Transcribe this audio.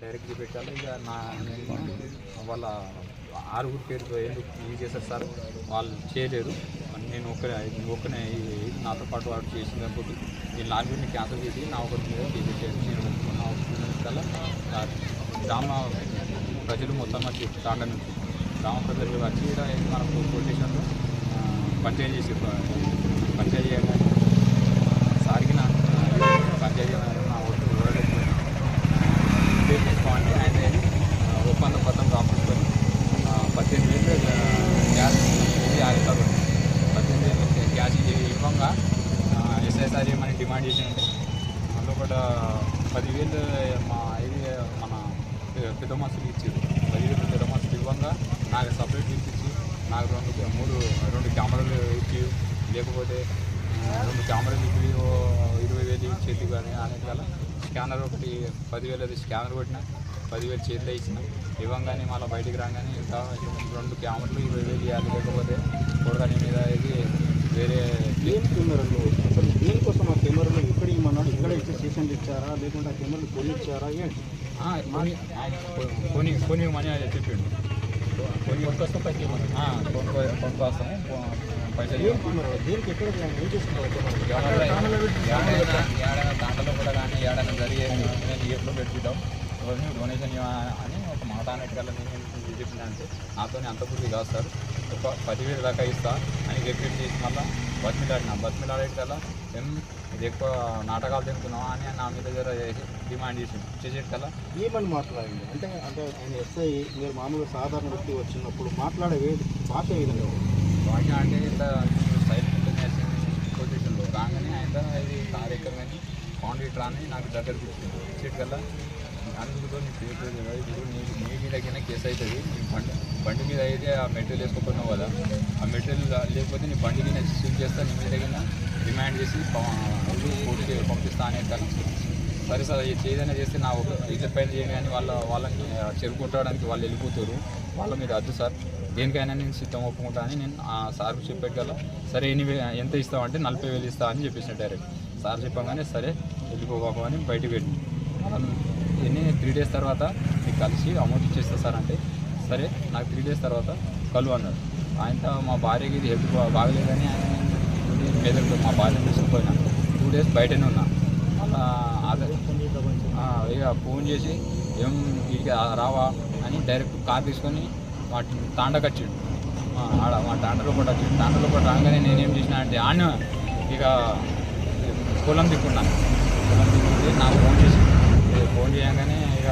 Direct పెట్టాలి. ఇక వాళ్ళ ఆరుగురు పేరుతో ఎందుకు ఇది చేశారు సార్, వాళ్ళు చేయలేరు, నేను ఒక్కనే నాతో పాటు వాడు చేసింది అనుకుంటే నేను లాంగ్వేజ్ని క్యాన్సిల్ చేసి నా ఒకరి మీద చేసేసాను. నేను ఒప్పుకున్న గ్రామ ప్రజలు మొత్తం వచ్చి తాండ నుంచి గ్రామ ప్రజలు వచ్చి ఇక్కడ మనకు పొలిటీషన్లో పంచాయతీ చేసి పంచాయతీ చేయగానే సారికి నా పంచాయతీ నా ఓటు ఓడలేకపోయినా తీసుకోండి ఆయన ఒప్పంద పత్రం రాపించుకొని 18,000 గ్యాస్ ఆగుతారు. 18,000 గ్యాస్ ఇవ్వంగా ఎస్ఐసారి ఏమని డిమాండ్ చేసినంటే అందులో కూడా 10,000 మన పెద్ద మనుషులు ఇచ్చారు. 10,000 పెద్ద మనుషులు ఇవ్వంగా నాకు సపరేట్ ఇప్పించి నాకు రెండు కెమెరాలు ఇచ్చి, లేకపోతే 2 కెమెరాలు ఇచ్చి 20,000 చేతి కానీ అనేకల స్కానర్ ఒకటి 10,000 స్కానర్ కొట్టిన 10,000 చేతిలో ఇచ్చిన ఇవ్వంగానే మళ్ళీ బయటికి రాగానే ఇంకా 2 కెమెరాలు 20,000 ఇవ్వాలి, లేకపోతే కూడగానే మీద ఇది వేరే కెమెరాలు అసలు దేనికోసం ఆ కెమెరాలు ఎక్కడ ఇవ్వమన్నాడు, ఇక్కడ ఇచ్చే స్టేషన్లు ఇచ్చారా లేకుంటే ఆ కెమెరాలు కొని ఇచ్చారా? కొని మనీ చెప్పిండు. కొని కోసం పైసలు పైసలు దేనికి ఎక్కడ ఏం చేసుకుంటారు? ఏడైనా దాంట్లో కూడా కానీ ఏడైనా జరిగే నేను ఎప్పుడు పెట్టుకుంటాం డొనేషన్ అని ఒక మాట అనేటికల్లా నేను చెప్పిన అంటే నాతో అంత పూర్తి కాదు సార్, ఒక 10,000 దాకా ఇస్తా అని రిపీట్ చేసి మళ్ళీ బతిమిలాడేటికల్లా ఇది ఎక్కువ నాటకాలు తింటున్నావా అని నా మీద డిమాండ్ చేసేటికల్లా ఏమని మాట్లాడండి అంటే ఆయన ఎస్ఐ మీరు మామూలుగా సాధారణ వ్యక్తి వచ్చినప్పుడు మాట్లాడే భాష ఏదండి? భాష అంటే ఇంత సైలెంట్ పొజిషన్లో రాగానే ఆయన ఇది కార్యక్రమాన్ని కాంట్రాక్టర్ అని నాకు దగ్గరికి ఇచ్చేటికల్లా అందులో నీ పేరు ఇప్పుడు నీ మీదకైనా కేసు అవుతుంది. నీ బండి మీద అయితే ఆ మెటీరియల్ వేసుకోకపోయినావు కదా, ఆ మెటీరియల్ లేకపోతే నీ బండికి నేను సీల్ చేస్తా, నీ మీదకైనా డిమాండ్ చేసి కోర్టుకి పంపిస్తా అనేది కదా. సరే సార్ ఏదైనా చేస్తే నా ఒక ఇద్దరు పైన చేయని కానీ వాళ్ళని చెరుకుంటాడానికి వాళ్ళు వెళ్ళిపోతారు, వాళ్ళ మీద వద్దు సార్, దేనికైనా నేను సిద్ధం ఒప్పుకుంటా అని నేను ఆ సార్కు చెప్పేటల్లా సరే ఎంత ఇస్తామంటే 40,000 ఇస్తా అని చెప్పేసిన డైరెక్ట్. సార్ చెప్పగానే సరే వెళ్ళిపోబాబు అని బయటకు పెట్టి ఎన్ని 3 days తర్వాత మీకు కలిసి అమౌంట్ ఇచ్చేస్తా సార్ అంటే సరే నాకు 3 days తర్వాత కలువు అన్నాడు. ఆయనతో మా భార్యకి ఇది హెల్త్ బాగలేదని ఆయన మెదడుతో మా భార్యను తీసుకుపోయినా 2 days బయటనే ఉన్నా. అదే ఇక ఫోన్ చేసి ఏం ఇక రావా అని డైరెక్ట్ కార్ తీసుకొని మా తాండకు వచ్చిండు. ఆడ మా తాండలో కూడా వచ్చిండు. తాండలో కూడా రాగానే నేనేం చేసిన అంటే ఆడ ఇక పొలం దిక్కున్నాను. పొలం దిక్కుంటే నాకు ఫోన్ చేయగానే ఇక